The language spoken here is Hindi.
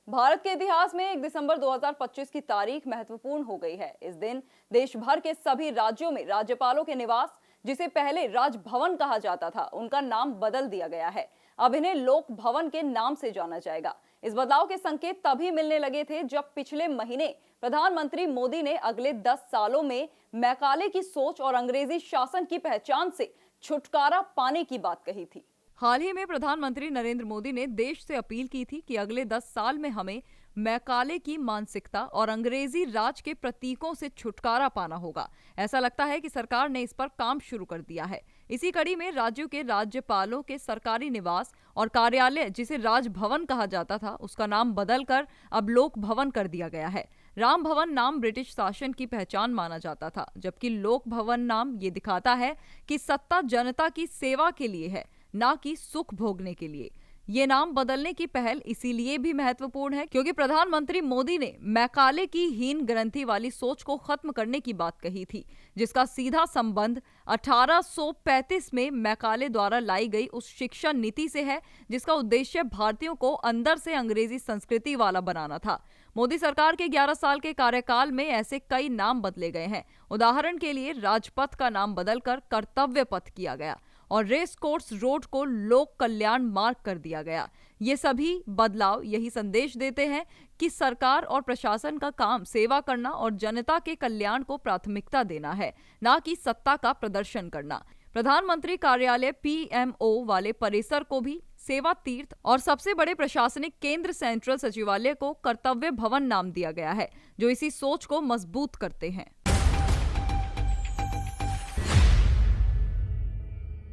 भारत के इतिहास में 1 दिसंबर 2025 की तारीख महत्वपूर्ण हो गई है। इस दिन देश भर के सभी राज्यों में राज्यपालों के निवास, जिसे पहले राजभवन कहा जाता था, उनका नाम बदल दिया गया है। अब इन्हें लोक भवन के नाम से जाना जाएगा। इस बदलाव के संकेत तभी मिलने लगे थे जब पिछले महीने प्रधानमंत्री मोदी ने अगले 10 सालों में मैकाले की सोच और अंग्रेजी शासन की पहचान से छुटकारा पाने की बात कही थी। हाल ही में प्रधानमंत्री नरेंद्र मोदी ने देश से अपील की थी कि अगले 10 साल में हमें मैकाले की मानसिकता और अंग्रेजी राज के प्रतीकों से छुटकारा पाना होगा। ऐसा लगता है कि सरकार ने इस पर काम शुरू कर दिया है। इसी कड़ी में राज्यों के राज्यपालों के सरकारी निवास और कार्यालय, जिसे राजभवन कहा जाता था, उसका नाम बदलकर अब लोक भवन कर दिया गया है। राम भवन नाम ब्रिटिश शासन की पहचान माना जाता था, जबकि लोक भवन नाम ये दिखाता है कि सत्ता जनता की सेवा के लिए है, ना कि सुख भोगने के लिए। ये नाम बदलने की पहल इसीलिए भी महत्वपूर्ण है क्योंकि प्रधानमंत्री मोदी ने मैकाले की हीन ग्रंथि वाली सोच को खत्म करने की बात कही थी, जिसका सीधा संबंध 1835 में मैकाले द्वारा लाई गई उस शिक्षा नीति से है, जिसका उद्देश्य भारतीयों को अंदर से अंग्रेजी संस्कृति वाला बनाना था। मोदी सरकार के 11 साल के कार्यकाल में ऐसे कई नाम बदले गए हैं। उदाहरण के लिए राजपथ का नाम बदलकर कर्तव्य पथ किया गया और रेस कोर्स रोड को लोक कल्याण मार्ग कर दिया गया। ये सभी बदलाव यही संदेश देते हैं कि सरकार और प्रशासन का काम सेवा करना और जनता के कल्याण को प्राथमिकता देना है, ना कि सत्ता का प्रदर्शन करना। प्रधानमंत्री कार्यालय पीएमओ वाले परिसर को भी सेवा तीर्थ और सबसे बड़े प्रशासनिक केंद्र सेंट्रल सचिवालय को कर्तव्य भवन नाम दिया गया है, जो इसी सोच को मजबूत करते हैं।